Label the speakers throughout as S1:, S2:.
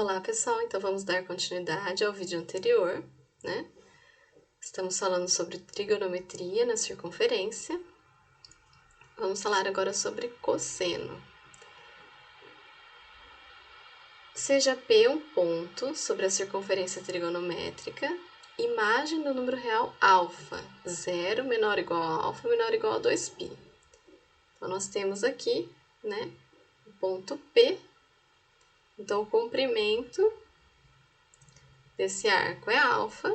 S1: Olá, pessoal! Então vamos dar continuidade ao vídeo anterior, né? Estamos falando sobre trigonometria na circunferência. Vamos falar agora sobre cosseno. Seja P um ponto sobre a circunferência trigonométrica, imagem do número real alfa, 0 menor ou igual a alfa menor ou igual a 2π. Então, nós temos aqui, né, o ponto P. Então, o comprimento desse arco é alfa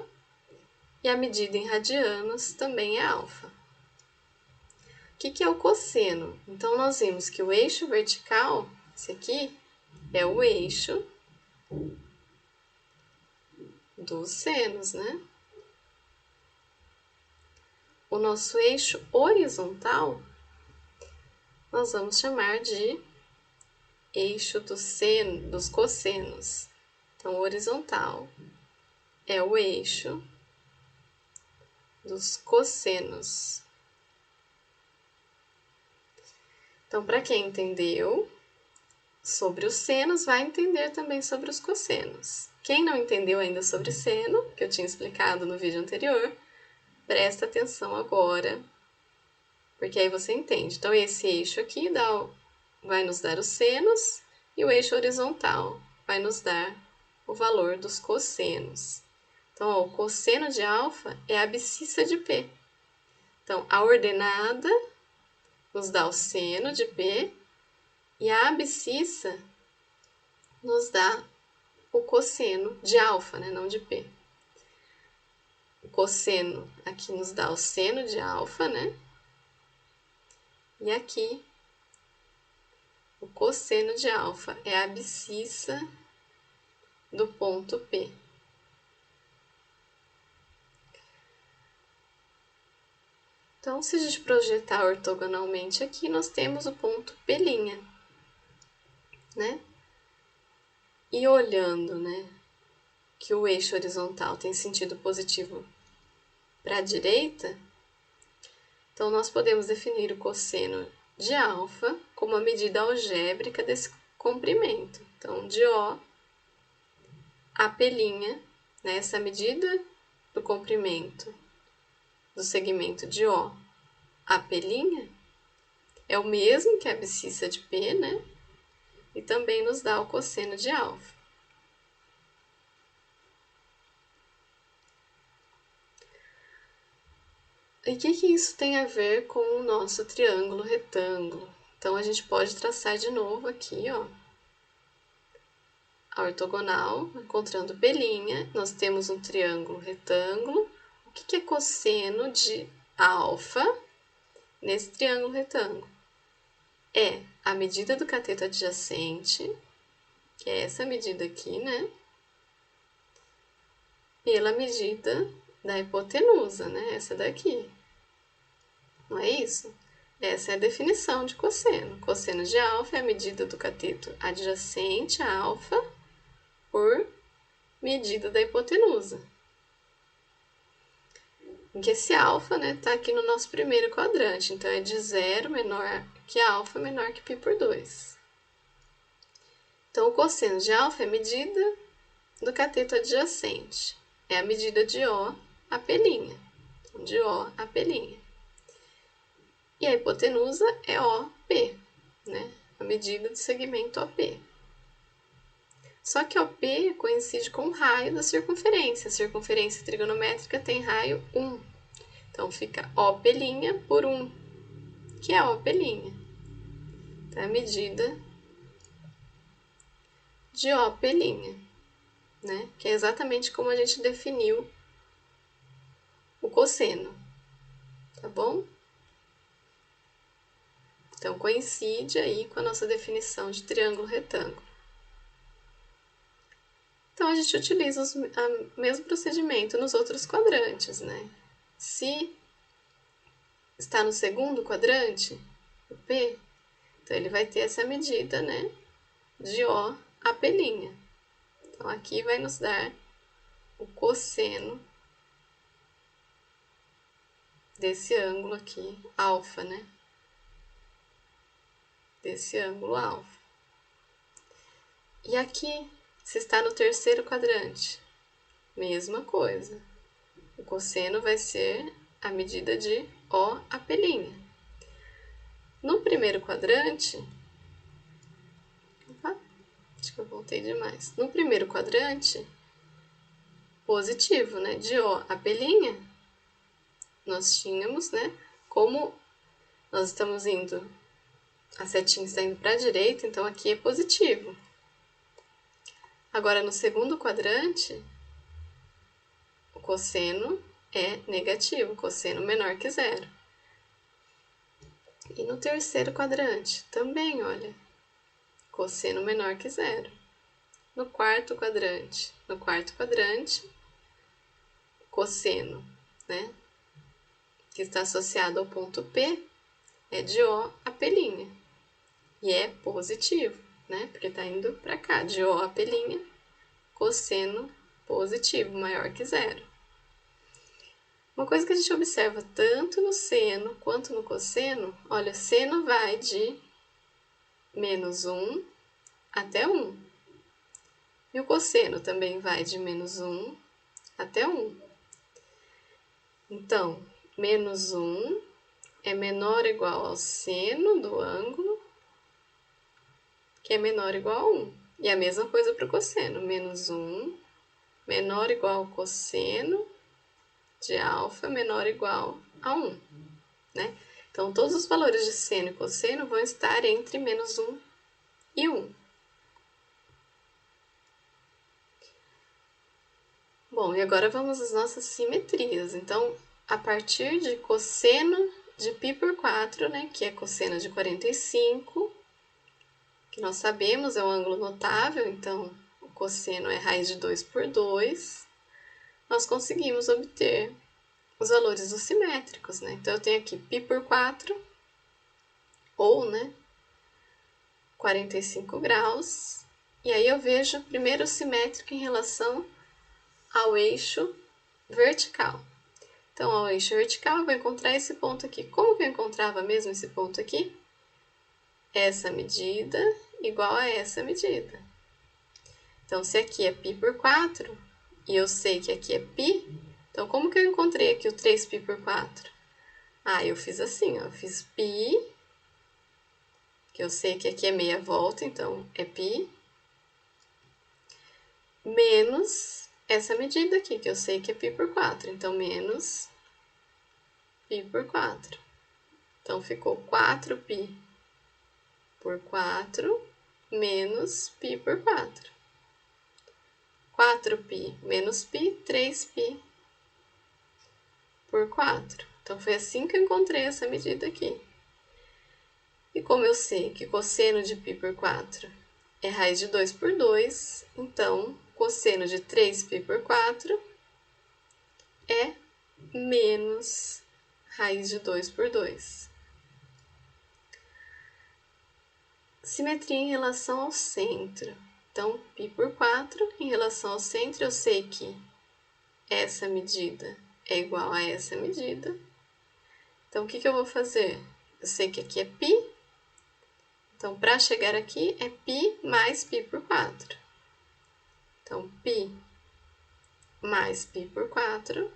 S1: e a medida em radianos também é alfa. O que é o cosseno? Então, nós vimos que o eixo vertical, esse aqui, é o eixo dos senos, né? O nosso eixo horizontal, nós vamos chamar de eixo dos cossenos. Então, o horizontal é o eixo dos cossenos. Então, para quem entendeu sobre os senos, vai entender também sobre os cossenos. Quem não entendeu ainda sobre seno, que eu tinha explicado no vídeo anterior, presta atenção agora, porque aí você entende. Então, esse eixo aqui vai nos dar os senos e o eixo horizontal vai nos dar o valor dos cossenos. Então, ó, o cosseno de alfa é a abscissa de P. Então, a ordenada nos dá o seno de P e a abscissa nos dá o cosseno de alfa, né? Não de P. O cosseno aqui nos dá o seno de alfa, né? E aqui, o cosseno de alfa é a abscissa do ponto P. Então, se a gente projetar ortogonalmente aqui, nós temos o ponto P', né? E olhando, né, que o eixo horizontal tem sentido positivo para a direita, então nós podemos definir o cosseno de alfa como a medida algébrica desse comprimento. Então, de O a P', né, essa medida do comprimento do segmento de O a P' é o mesmo que a abscissa de P, né? E também nos dá o cosseno de alfa. E o que isso tem a ver com o nosso triângulo retângulo? Então, a gente pode traçar de novo aqui, ó, a ortogonal, encontrando P', nós temos um triângulo retângulo. O que é cosseno de alfa nesse triângulo retângulo? É a medida do cateto adjacente, que é essa medida aqui, né? Pela medida da hipotenusa, né? Essa daqui. Não é isso? Essa é a definição de cosseno. Cosseno de alfa é a medida do cateto adjacente a alfa por medida da hipotenusa. Em que esse alfa, né, tá aqui no nosso primeiro quadrante. Então, é de 0 menor que alfa menor que π por 2. Então, o cosseno de alfa é a medida do cateto adjacente. É a medida de O a P'. Então, de O a P'. E a hipotenusa é OP, né? A medida do segmento OP. Só que OP coincide com o raio da circunferência. A circunferência trigonométrica tem raio 1. Então, fica OP' por 1, que é OP'. Então, é a medida de OP', né? Que é exatamente como a gente definiu o cosseno, tá bom? Então, coincide aí com a nossa definição de triângulo retângulo. Então, a gente utiliza o mesmo procedimento nos outros quadrantes, né? Se está no segundo quadrante, o P, então ele vai ter essa medida, né, de O a P'. Então, aqui vai nos dar o cosseno desse ângulo aqui, alfa, né? Desse ângulo alfa. E aqui, Se está no terceiro quadrante, mesma coisa. O cosseno vai ser a medida de O apelinha. No primeiro quadrante, acho que eu voltei demais. No primeiro quadrante, positivo, né? De O apelinha, nós tínhamos, né? Como nós estamos indo, a setinha está indo para a direita, então aqui é positivo. Agora, no segundo quadrante, o cosseno é negativo, cosseno menor que zero. E no terceiro quadrante, também, olha, cosseno menor que zero. No quarto quadrante, cosseno, né, que está associado ao ponto P, é de O apelinha. E é positivo, né, porque está indo para cá, de O apelinha, cosseno positivo, maior que zero. Uma coisa que a gente observa tanto no seno quanto no cosseno, olha, seno vai de menos 1 até 1. E o cosseno também vai de menos 1 até 1. Então, menos 1 é menor ou igual ao seno do ângulo, que é menor ou igual a 1. E a mesma coisa para o cosseno, menos 1 menor ou igual ao cosseno de alfa menor ou igual a 1, né? Então, todos os valores de seno e cosseno vão estar entre menos 1 e 1. Bom, e agora vamos às nossas simetrias. Então, a partir de cosseno de π por 4, né, que é cosseno de 45, que nós sabemos é um ângulo notável, então o cosseno é raiz de 2 por 2, nós conseguimos obter os valores dos simétricos, né? Então, eu tenho aqui π por 4, ou, né, 45 graus, e aí eu vejo primeiro o simétrico em relação ao eixo vertical. Então, ao eixo vertical, eu vou encontrar esse ponto aqui. Como que eu encontrava mesmo esse ponto aqui? Essa medida igual a essa medida. Então, se aqui é π por 4, e eu sei que aqui é π, então como que eu encontrei aqui o 3π por 4? Ah, eu fiz assim, ó, eu fiz π, que eu sei que aqui é meia volta, então é π, menos essa medida aqui, que eu sei que é π por 4, então menos π por 4. Então, ficou 4π por 4 menos π por 4. 4π menos π, 3π por 4. Então, foi assim que eu encontrei essa medida aqui. E como eu sei que cosseno de π por 4 é raiz de 2 por 2, então, cosseno de 3π por 4 é menos raiz de 2 por 2. Simetria em relação ao centro. Então, π por 4, em relação ao centro, eu sei que essa medida é igual a essa medida. Então, o que eu vou fazer? Eu sei que aqui é π. Então, para chegar aqui, é π mais π por 4. Então, π mais π por 4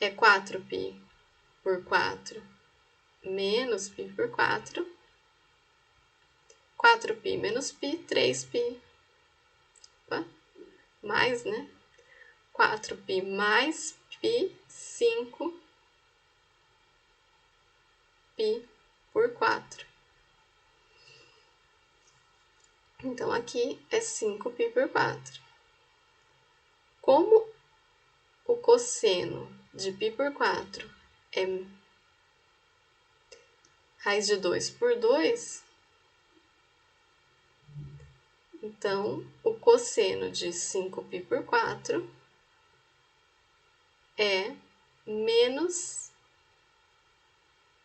S1: é 4π por 4 menos π por 4. 4π menos π, 3π. Opa, mais, né? 4π mais π, 5π por 4. Então, aqui é 5π por 4. Como o cosseno de π por 4 é raiz de 2 por 2, então, o cosseno de 5π por 4 é menos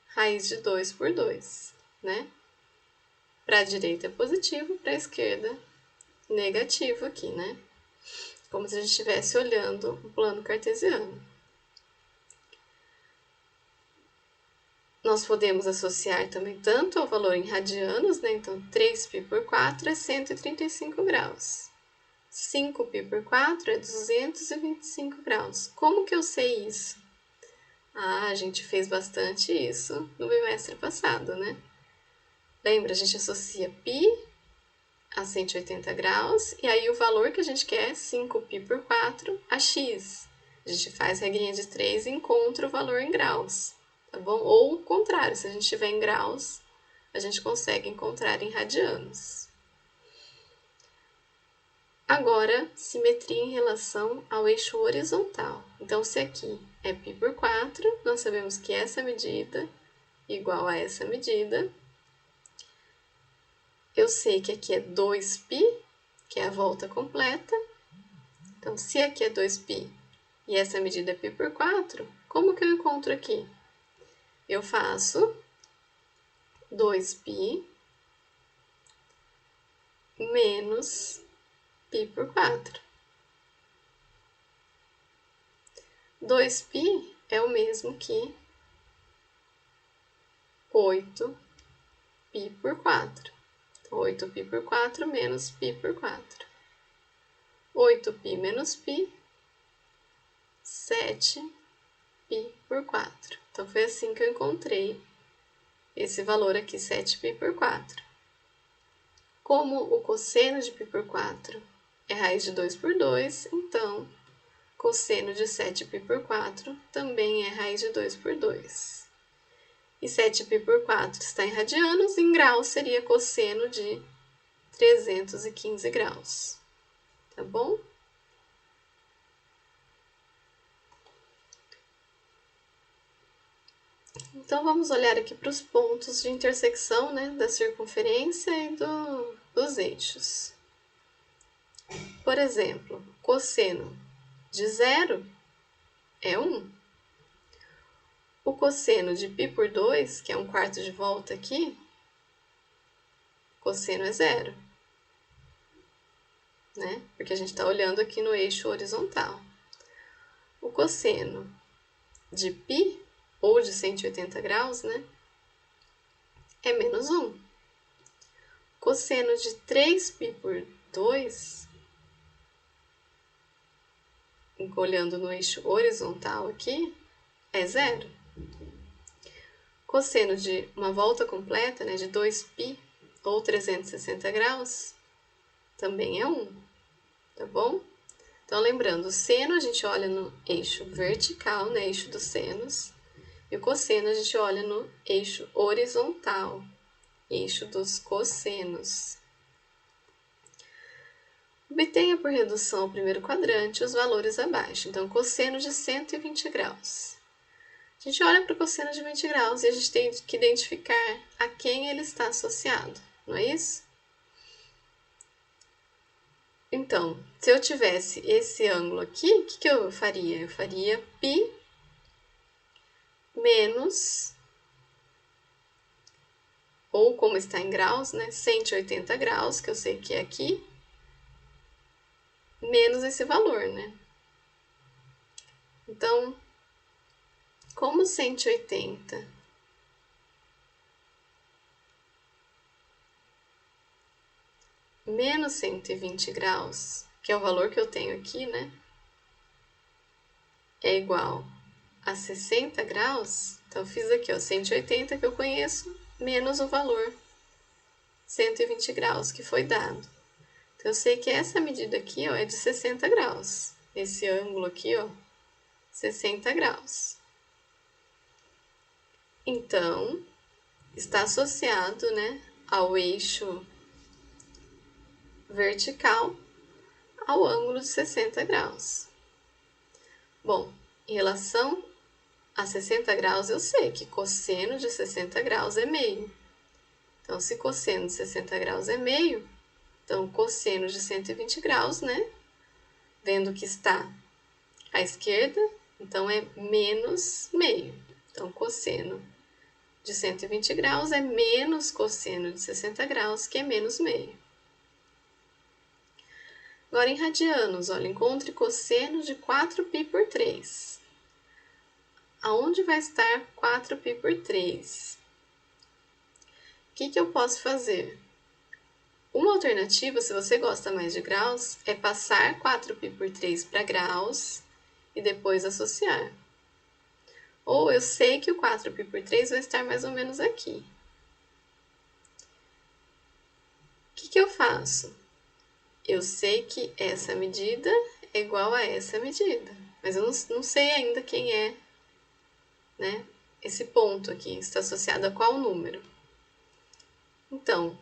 S1: raiz de 2 por 2, né? Para a direita é positivo, para a esquerda negativo aqui, né? Como se a gente estivesse olhando o plano cartesiano. nós podemos associar também tanto ao valor em radianos, né? Então, 3π por 4 é 135 graus. 5π por 4 é 225 graus. Como que eu sei isso? Ah, a gente fez bastante isso no bimestre passado, né? Lembra, a gente associa π a 180 graus, e aí o valor que a gente quer é 5π por 4 a x. A gente faz regrinha de 3 e encontra o valor em graus, tá bom? Ou o contrário, se a gente tiver em graus, a gente consegue encontrar em radianos. Agora, simetria em relação ao eixo horizontal. Então, se aqui é π por 4, nós sabemos que essa medida é igual a essa medida. Eu sei que aqui é 2π, que é a volta completa. Então, se aqui é 2π e essa medida é π por 4, como que eu encontro aqui? Eu faço 2π menos π por 4. 2π é o mesmo que 8π por 4. Então, 8π por 4 menos π por 4. 8π menos π, 7π por 4. Então, foi assim que eu encontrei esse valor aqui, 7π por 4. Como o cosseno de π por 4 é raiz de 2 por 2, então, cosseno de 7π por 4 também é raiz de 2 por 2. E 7π por 4 está em radianos, em graus seria cosseno de 315 graus. Tá bom? Então, vamos olhar aqui para os pontos de intersecção, né, da circunferência e dos eixos. Por exemplo, cosseno de 0 é 1. O cosseno de π por 2, que é 1/4 de volta aqui, cosseno é 0. Né? Porque a gente está olhando aqui no eixo horizontal. O cosseno de π, ou de 180 graus, né, é menos 1. Cosseno de 3π por 2, olhando no eixo horizontal aqui, é 0. Cosseno de uma volta completa, né, de 2π, ou 360 graus, também é 1, tá bom? Então, lembrando, o seno a gente olha no eixo vertical, né, eixo dos senos, e o cosseno a gente olha no eixo horizontal, eixo dos cossenos. Obtenha por redução ao primeiro quadrante os valores abaixo. Então, cosseno de 120 graus. A gente olha para o cosseno de 20 graus e a gente tem que identificar a quem ele está associado, não é isso? Então, se eu tivesse esse ângulo aqui, o que eu faria? Eu faria π menos, ou como está em graus, né, 180 graus, que eu sei que é aqui, menos esse valor, né? Então, como 180 menos 120 graus, que é o valor que eu tenho aqui, né, é igual a 60 graus, então eu fiz aqui, ó, 180 que eu conheço, menos o valor 120 graus que foi dado. Então, eu sei que essa medida aqui, ó, é de 60 graus. Esse ângulo aqui, ó, 60 graus. Então, está associado, né, ao eixo vertical, ao ângulo de 60 graus. Bom, em relação a 60 graus, eu sei que cosseno de 60 graus é meio. Então, se cosseno de 60 graus é meio, então cosseno de 120 graus, né? Vendo que está à esquerda, então é menos meio. Então, cosseno de 120 graus é menos cosseno de 60 graus, que é menos meio. Agora, em radianos, olha, encontre cosseno de 4π por 3. aonde vai estar 4π por 3? O que eu posso fazer? Uma alternativa, se você gosta mais de graus, é passar 4π por 3 para graus e depois associar. Ou eu sei que o 4π por 3 vai estar mais ou menos aqui. O que eu faço? Eu sei que essa medida é igual a essa medida, mas eu não sei ainda quem é, né? Esse ponto aqui está associado a qual número. Então,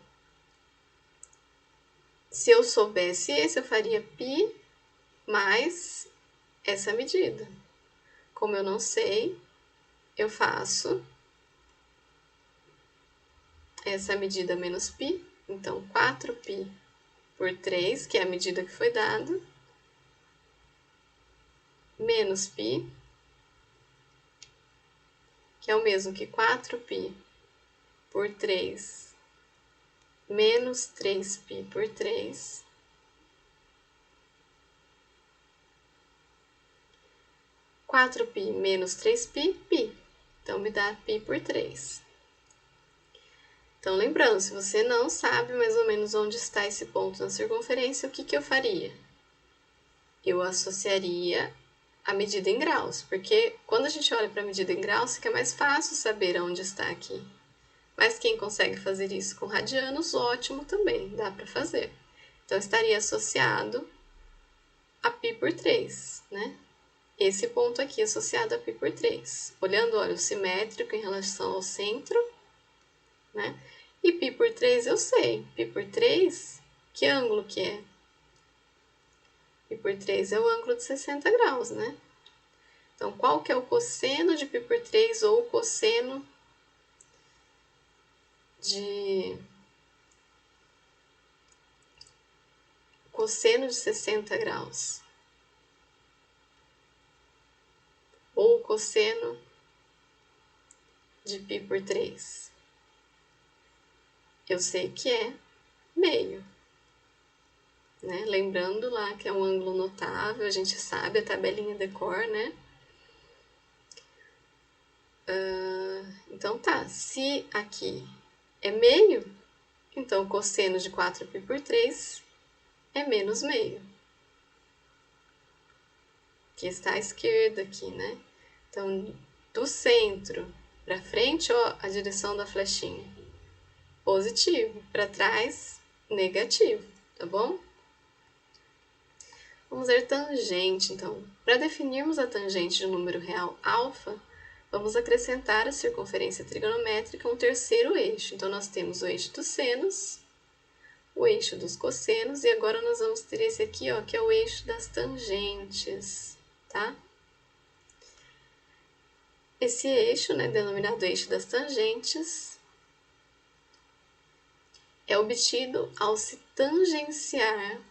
S1: se eu soubesse esse, eu faria π mais essa medida. Como eu não sei, eu faço essa medida menos π, então 4π por 3, que é a medida que foi dada, menos π, que é o mesmo que 4π por 3 menos 3π por 3, quatro π menos 3π, π. Então, me dá π por 3. Então, lembrando, se você não sabe mais ou menos onde está esse ponto na circunferência, o que eu faria? Eu associaria a medida em graus, porque quando a gente olha para a medida em graus, fica mais fácil saber onde está aqui. Mas quem consegue fazer isso com radianos, ótimo também, dá para fazer. Então, estaria associado a π por 3, né? Esse ponto aqui associado a π por 3. Olhando o óleo simétrico em relação ao centro, né? E π por 3 eu sei. π por 3, que ângulo que é? π por 3 é o ângulo de 60 graus, né? Então, qual que é o cosseno de π por 3 ou o cosseno de 60 graus? Ou o cosseno de π por 3? Eu sei que é meio. Né? Lembrando lá que é um ângulo notável, a gente sabe a tabelinha de cor, né? Então tá, se aqui é meio, então o cosseno de 4π por 3 é menos meio, que está à esquerda aqui, né? Então, do centro para frente, ó, a direção da flechinha, positivo, para trás, negativo, tá bom? Vamos ver tangente, então. Para definirmos a tangente de um número real alfa, vamos acrescentar a circunferência trigonométrica um terceiro eixo. Então, nós temos o eixo dos senos, o eixo dos cossenos, e agora nós vamos ter esse aqui, ó, que é o eixo das tangentes, tá? Esse eixo, né, denominado eixo das tangentes, é obtido ao se tangenciar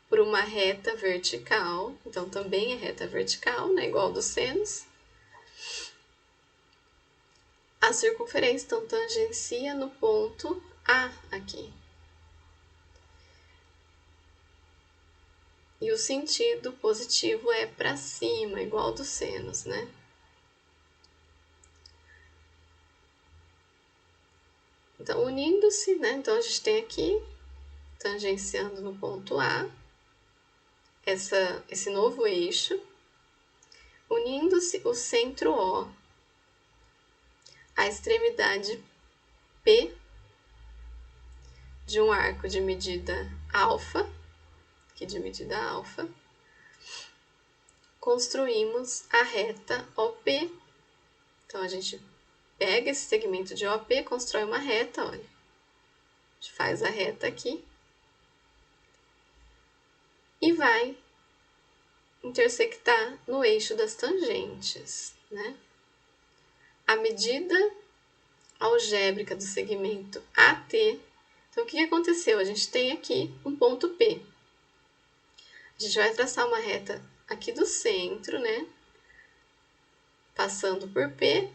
S1: por uma reta vertical, então também é reta vertical, né, igual dos senos. A circunferência, então, tangencia no ponto A aqui. E o sentido positivo é para cima, igual dos senos, né? Então, unindo-se, né? Então, a gente tem aqui, tangenciando no ponto A, esse novo eixo, unindo-se o centro O, a extremidade P de um arco de medida alfa, aqui de medida alfa, construímos a reta OP. Então, a gente pega esse segmento de OP, constrói uma reta, olha. A gente faz a reta aqui e vai intersectar no eixo das tangentes, né? A medida algébrica do segmento AT. Então, o que aconteceu? A gente tem aqui um ponto P. A gente vai traçar uma reta aqui do centro, né? Passando por P,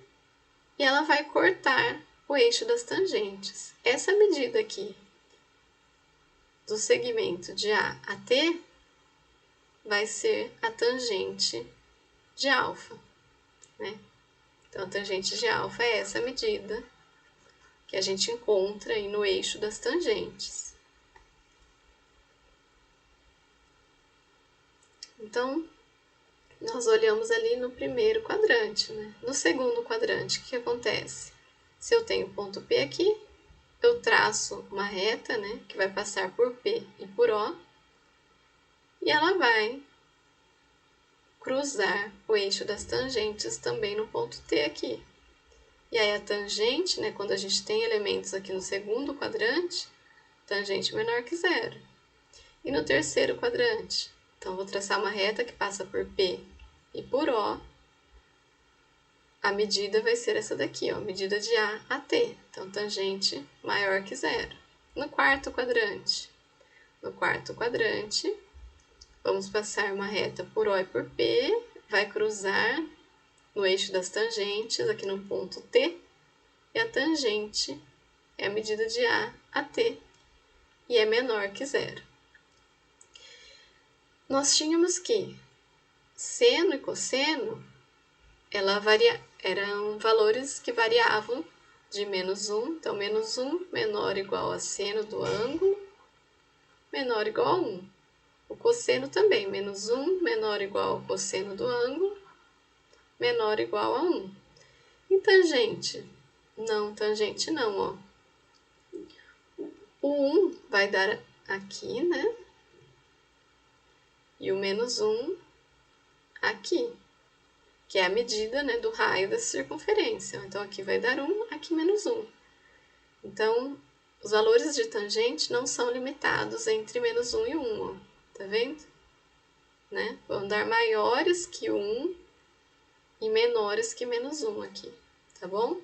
S1: e ela vai cortar o eixo das tangentes. Essa medida aqui do segmento de A a T vai ser a tangente de alfa, né? Então, a tangente de alfa é essa medida que a gente encontra aí no eixo das tangentes. Então, nós olhamos ali no primeiro quadrante, né? No segundo quadrante, o que acontece? Se eu tenho ponto P aqui, eu traço uma reta, né, que vai passar por P e por O, e ela vai cruzar o eixo das tangentes também no ponto T aqui. E aí a tangente, né, quando a gente tem elementos aqui no segundo quadrante, tangente menor que zero. E no terceiro quadrante, então vou traçar uma reta que passa por P e por O. A medida vai ser essa daqui, ó, medida de A a T. Então, tangente maior que zero. No quarto quadrante, vamos passar uma reta por O e por P, vai cruzar no eixo das tangentes, aqui no ponto T, e a tangente é a medida de A a T, e é menor que zero. Nós tínhamos que seno e cosseno, eram valores que variavam de -1, então -1 menor ou igual a seno do ângulo, menor ou igual a 1. O cosseno também, -1 menor ou igual ao cosseno do ângulo, menor ou igual a 1. E tangente? Não, tangente não, ó. O 1 vai dar aqui, né? E o -1 aqui, que é a medida, né, do raio dessa circunferência. Então, aqui vai dar 1, aqui -1. Então, os valores de tangente não são limitados entre -1 e 1, ó. Tá vendo? Né? Vão dar maiores que 1 e menores que -1 aqui, tá bom?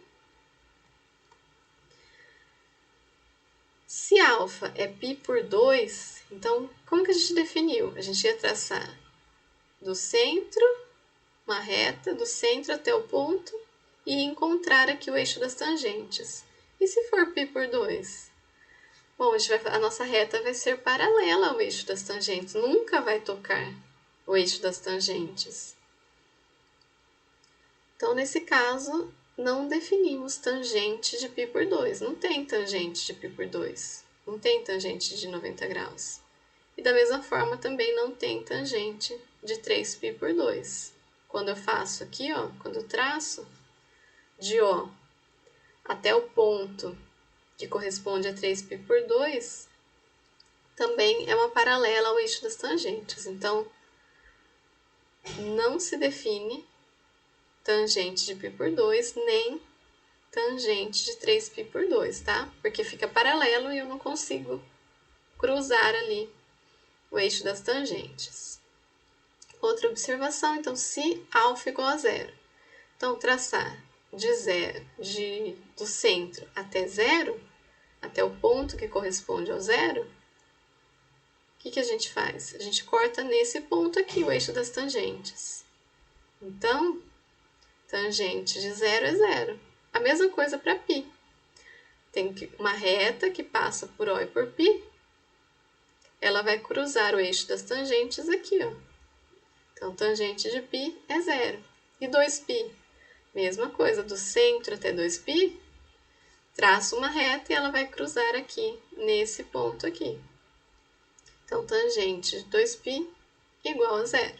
S1: Se alfa é π por 2, então, como que a gente definiu? A gente ia traçar do centro, uma reta, do centro até o ponto, e encontrar aqui o eixo das tangentes. E se for π por 2? Bom, a nossa reta vai ser paralela ao eixo das tangentes, nunca vai tocar o eixo das tangentes. Então, nesse caso, não definimos tangente de π por 2. Não tem tangente de π por 2. Não tem tangente de 90 graus. E da mesma forma, também não tem tangente de 3π por 2. Quando eu faço aqui, ó, quando eu traço de O até o ponto que corresponde a 3π por 2, também é uma paralela ao eixo das tangentes. Então, não se define tangente de π por 2, nem tangente de 3π por 2, tá? Porque fica paralelo e eu não consigo cruzar ali o eixo das tangentes. Outra observação, então, se alfa igual a zero. Então, traçar do centro até zero, até o ponto que corresponde ao zero, o que a gente faz? A gente corta nesse ponto aqui o eixo das tangentes. Então, tangente de zero é zero. A mesma coisa para π. Tem uma reta que passa por O e por π. Ela vai cruzar o eixo das tangentes aqui, ó. Então, tangente de π é zero. E 2π? Mesma coisa, do centro até 2π, traço uma reta e ela vai cruzar aqui, nesse ponto aqui. Então, tangente de 2π igual a zero.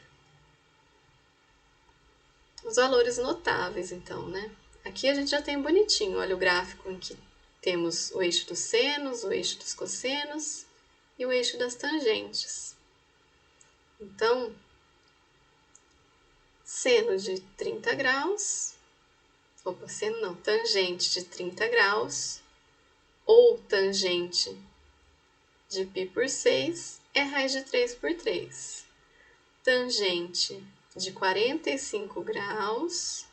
S1: Os valores notáveis, então, né? Aqui a gente já tem bonitinho, olha o gráfico em que temos o eixo dos senos, o eixo dos cossenos e o eixo das tangentes. Então, seno de 30 graus, seno não, tangente de 30 graus, ou tangente de π por 6 é raiz de 3 por 3. Tangente de 45 graus,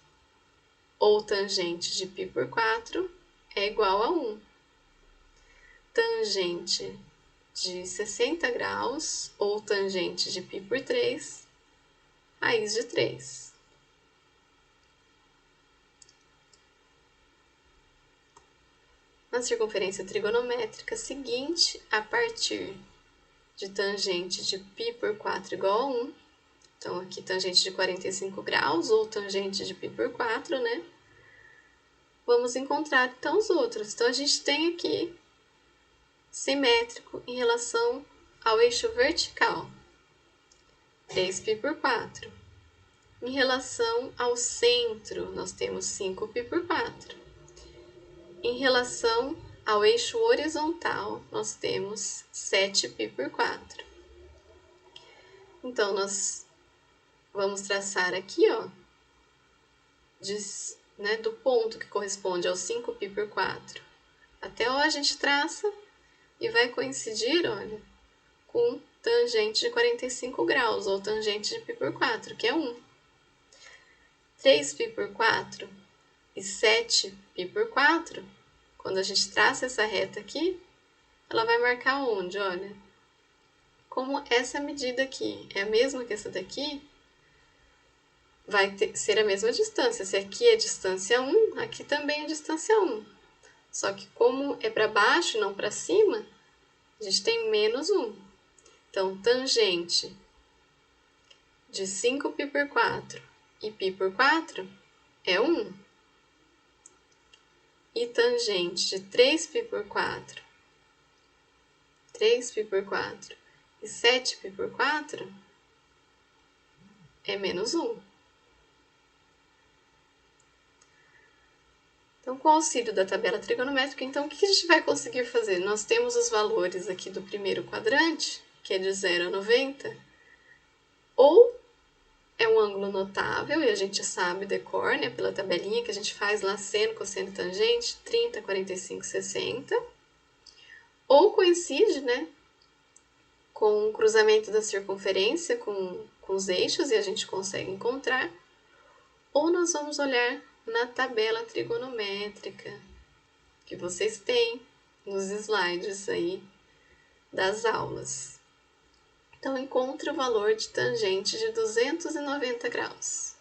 S1: ou tangente de π por 4 é igual a 1. Tangente de 60 graus, ou tangente de π por 3, raiz de 3. Na circunferência trigonométrica seguinte, a partir de tangente de π por 4 igual a 1, então aqui tangente de 45 graus, ou tangente de π por 4, né? vamos encontrar então os outros. Então, a gente tem aqui simétrico em relação ao eixo vertical, 3π por 4. Em relação ao centro, nós temos 5π por 4. Em relação ao eixo horizontal, nós temos 7π por 4. Então, nós vamos traçar aqui, ó, do ponto que corresponde ao 5π por 4. Até ó, a gente traça e vai coincidir, olha, com tangente de 45 graus, ou tangente de π por 4, que é 1. 3π por 4 e 7π por 4, quando a gente traça essa reta aqui, ela vai marcar onde, olha? Como essa medida aqui é a mesma que essa daqui, vai ser a mesma distância. Se aqui é distância 1, aqui também é distância 1. Só que como é para baixo e não para cima, a gente tem menos 1. Então, tangente de 5π por 4 e π por 4 é 1. E tangente de 3π por 4, 3π por 4 e 7π por 4 é menos 1. Então, com o auxílio da tabela trigonométrica, então, o que a gente vai conseguir fazer? Nós temos os valores aqui do primeiro quadrante, que é de 0 a 90, ou é um ângulo notável, e a gente sabe de cor, né, pela tabelinha que a gente faz lá, seno, cosseno e tangente, 30, 45, 60, ou coincide, né, com o cruzamento da circunferência com os eixos, e a gente consegue encontrar, ou nós vamos olhar na tabela trigonométrica, que vocês têm nos slides aí das aulas. Então, encontre o valor de tangente de 290 graus.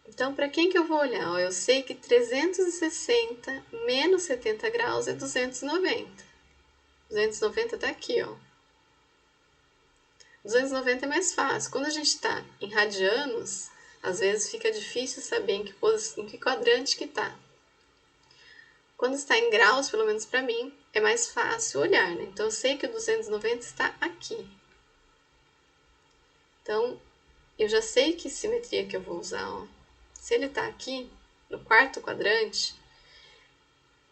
S1: Então, para quem que eu vou olhar? Eu sei que 360 menos 70 graus é 290. 290 está aqui, ó. 290 é mais fácil. Quando a gente está em radianos, às vezes fica difícil saber em que quadrante que está. Quando está em graus, pelo menos para mim, é mais fácil olhar, né? Então, eu sei que o 290 está aqui. Então, eu já sei que simetria que eu vou usar, ó. Se ele está aqui, no quarto quadrante,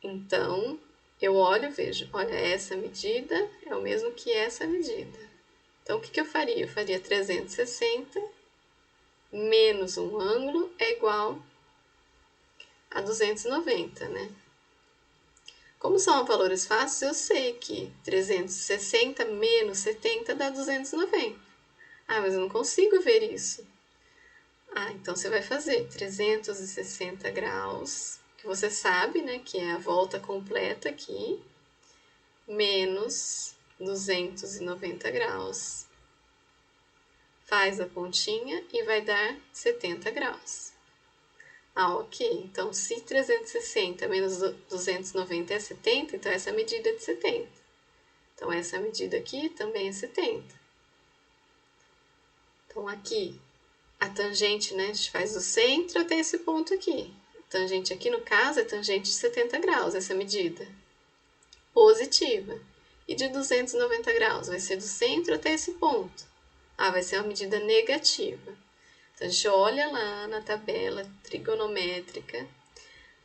S1: então, eu olho e vejo, olha, essa medida é o mesmo que essa medida. Então, o que eu faria? Eu faria 360 menos um ângulo é igual a 290, né? Como são valores fáceis, eu sei que 360 menos 70 dá 290. Ah, mas eu não consigo ver isso. Ah, então você vai fazer 360 graus, que você sabe, né, que é a volta completa aqui, menos 290 graus. Faz a continha e vai dar 70 graus. Ah, ok. Então, se 360 menos 290 é 70, então essa medida é de 70. Então, essa medida aqui também é 70. Então, aqui, a tangente, né, a gente faz do centro até esse ponto aqui. A tangente aqui, no caso, é tangente de 70 graus, essa medida. Positiva. E de 290 graus, vai ser do centro até esse ponto. Ah, vai ser uma medida negativa. Então, a gente olha lá na tabela trigonométrica,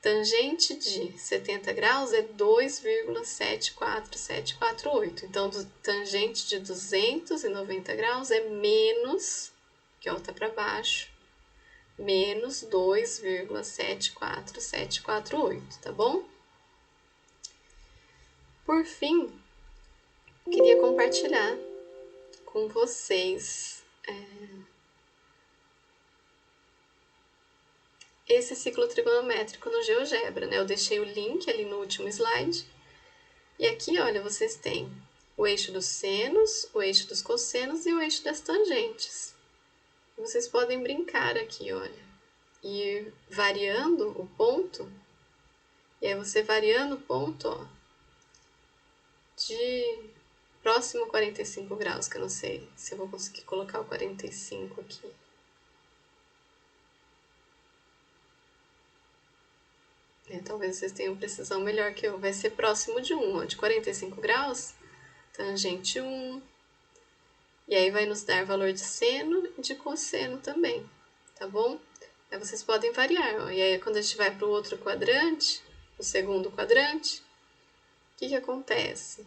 S1: tangente de 70 graus é 2,74748. Então, tangente de 290 graus é menos, que ó, tá para baixo, menos 2,74748, tá bom? Por fim, queria compartilhar com vocês esse ciclo trigonométrico no GeoGebra, né? Eu deixei o link ali no último slide. E aqui, olha, vocês têm o eixo dos senos, o eixo dos cossenos e o eixo das tangentes. Vocês podem brincar aqui, olha, e variando o ponto. E aí você variando o ponto, ó, de próximo a 45 graus, que eu não sei se eu vou conseguir colocar o 45 aqui. né? Talvez vocês tenham precisão melhor que eu. Vai ser próximo de 1, ó, de 45 graus, tangente 1. E aí vai nos dar valor de seno e de cosseno também, tá bom? Aí vocês podem variar, ó. E aí quando a gente vai para o outro quadrante, o segundo quadrante, o que acontece?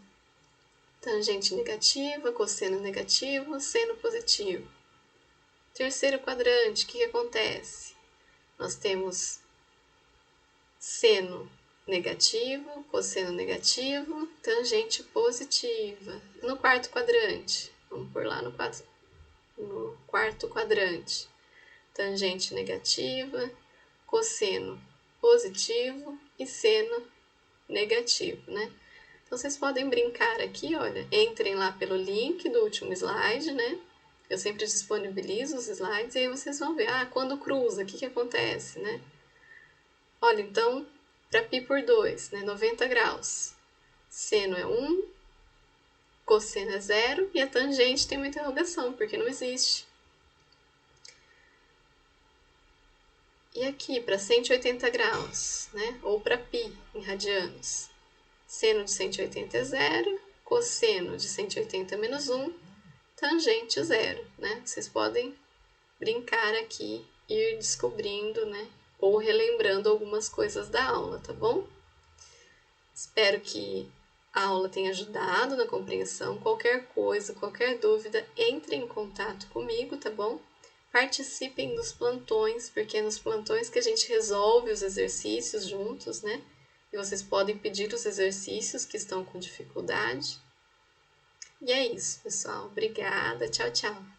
S1: Tangente negativa, cosseno negativo, seno positivo. Terceiro quadrante, o que acontece? Nós temos seno negativo, cosseno negativo, tangente positiva. No quarto quadrante, vamos por lá no quarto quadrante, tangente negativa, cosseno positivo e seno negativo, né? Então, vocês podem brincar aqui, olha, entrem lá pelo link do último slide, né? Eu sempre disponibilizo os slides e aí vocês vão ver, quando cruza, o que acontece, né? Olha, então, para π por 2, né, 90 graus, seno é 1, cosseno é 0 e a tangente tem uma interrogação, porque não existe. E aqui, para 180 graus, né, ou para π em radianos, seno de 180 é 0, cosseno de 180 é menos 1, tangente 0, né? Vocês podem brincar aqui, ir descobrindo, né, ou relembrando algumas coisas da aula, tá bom? Espero que a aula tenha ajudado na compreensão. Qualquer coisa, qualquer dúvida, entre em contato comigo, tá bom? Participem dos plantões, porque é nos plantões que a gente resolve os exercícios juntos, né? E vocês podem pedir os exercícios que estão com dificuldade. E é isso, pessoal. Obrigada. Tchau, tchau.